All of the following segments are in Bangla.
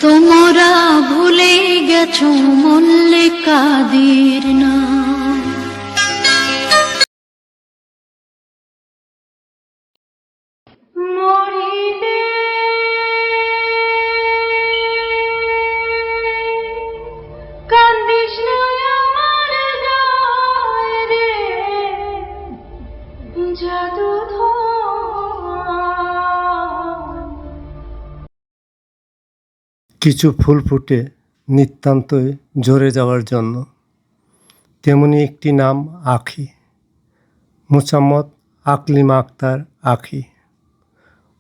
তোমরা ভুলে গেছো মল্লিকাদের নাম। মরিলে কান্দিস না আমার গায়ে রে, জাদুধর। কিছু ফুল ফুটে নিতান্তই ঝরে যাওয়ার জন্য, তেমনি একটি নাম আঁখি। মোসাম্মৎ আকলিমা আক্তার আঁখি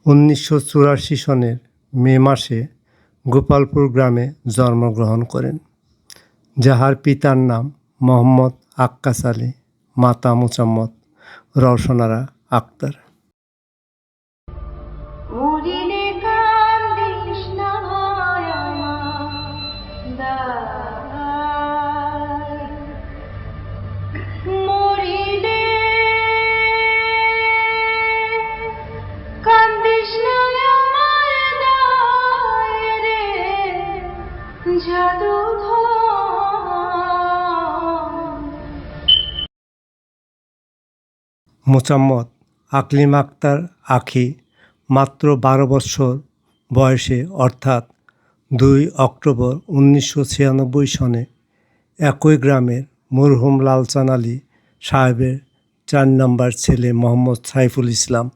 1984 সনের মে মাসে গোপালপুর গ্রামে জন্মগ্রহণ করেন, যাহার পিতার নাম মোহাম্মদ আক্কাস আলী, মাতা মোসাম্মৎ রওশনারা আক্তার। মরিলে কান্দিস না আমার দায়, মরিলে কান্দিস না আমার দায় রে, জাদুধর। মোসাম্মৎ আকলিমা আক্তার আঁখি মাত্র 12 বছর বয়সে অর্থাৎ 2 অক্টোবর 1996 সনে একই গ্রামের মরহুম লালচান আলী সাহেবের 4 নম্বর ছেলে মোহাম্মদ সাইফুল ইসলাম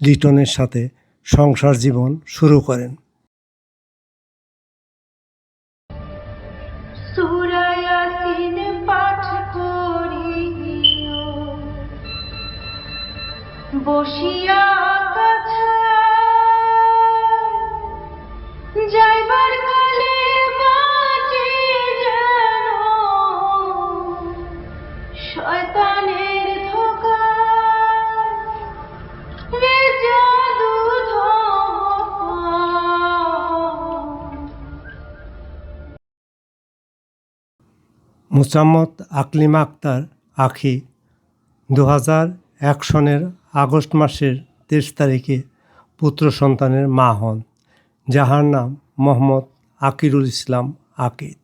লিটনের সাথে সংসার জীবন শুরু করেন। সূরা ইয়াসিন পাঠ করিও বসিয়া কাছায়, যাইবার কালে বাঁচি যেন শয়তানের ধোঁকায়, রে জাদুধর। মোসাম্মৎ আকলিমা আক্তার আঁখি 2001 সনের আগস্ট মাসের 23 তারিখে পুত্র সন্তানের মা হন, যাহার নাম মোহাম্মদ আকিরুল ইসলাম আকিদ।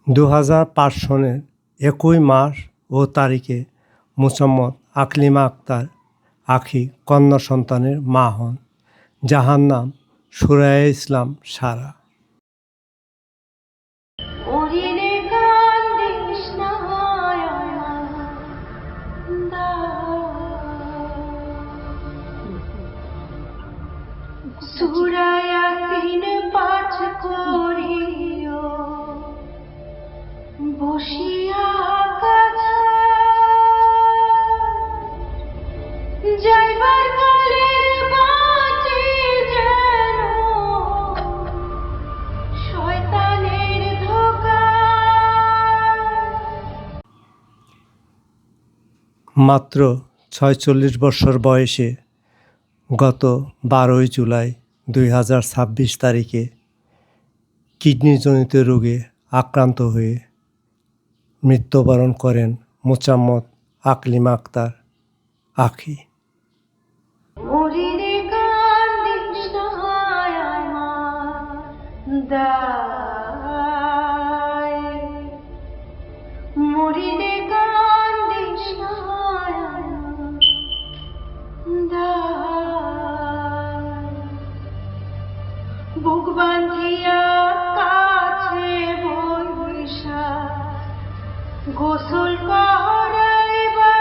2005 সনের 21 মাস ও তারিখে মোসাম্মৎ আকলিমা আক্তার আঁখি কন্যা সন্তানের মা হন, যাহার নাম সুরাইয়া ইসলাম সারা। মরিলে কান্দিস না আমার দায়, সূরা ইয়াসিন পাঠ করিও বসিয়া কাছায়, যাইবার কালে বাঁচি যেন শয়তানের ধোঁকায়। মাত্র 46 বছর বয়সে গত 12 জুলাই 2026 তারিখে কিডনিজনিত রোগে আক্রান্ত হয়ে মৃত্যুবরণ করেন মোসাম্মৎ আকলিমা আক্তার আঁখি। মরিলে কান্দিস না আমার দায়, মরিলে কান্দিস না আমার দায়, বুক বাঁধিয়া কাছে বৈশা গোসল করাইবা,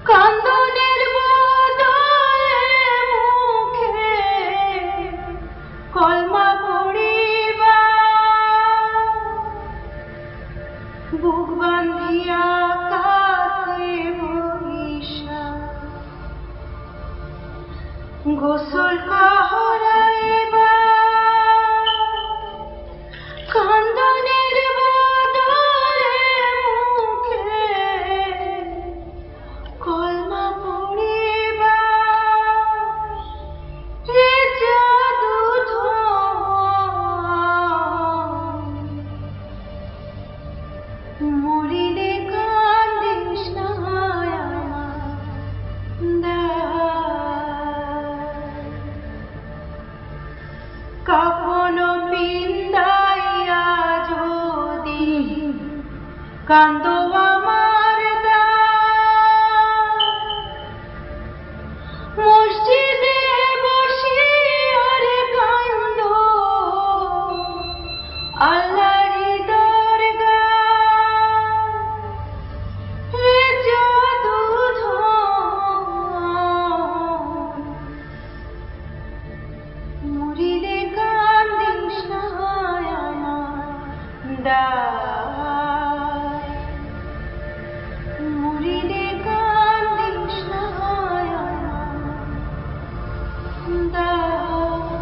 কান্দনের বদলে মুখে কলমা পড়িবা, বুক বাঁধিয়া কাছে বৈশা গোসল করাইবা, কান্দনের বদলে মুখে কলমা পড়িবা, রে জাদুধর। মরিলে কান্দিস না আমার দায়, কান্দো আমার দাস, মসজিদে বসিয়া রে কান্দো আল্লাহর দরগায়, রে জাদুধর মুরিদে কান্দিস না আমার দায়, মুরিদে কান্দিস না আমার দায়,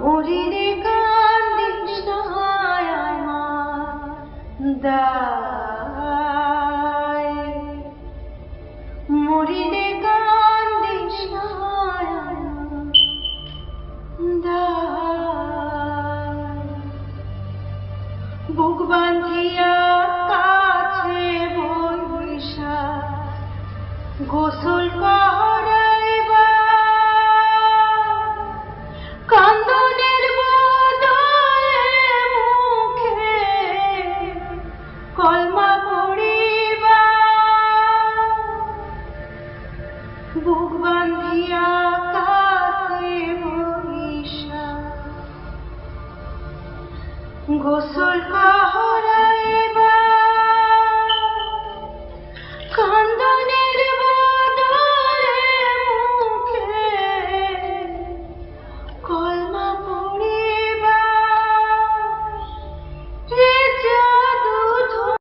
মুরিদে কান্দিস না আমার দায়, মুরিদে কান্দিস না আমার দায়। বুক বাঁধিয়া কাছে বৈশা গোসল করাইবা, কান্দনের বদলে মুখে কলমা পড়িবা, বুক বাঁধিয়া কাছে বৈশা গোসল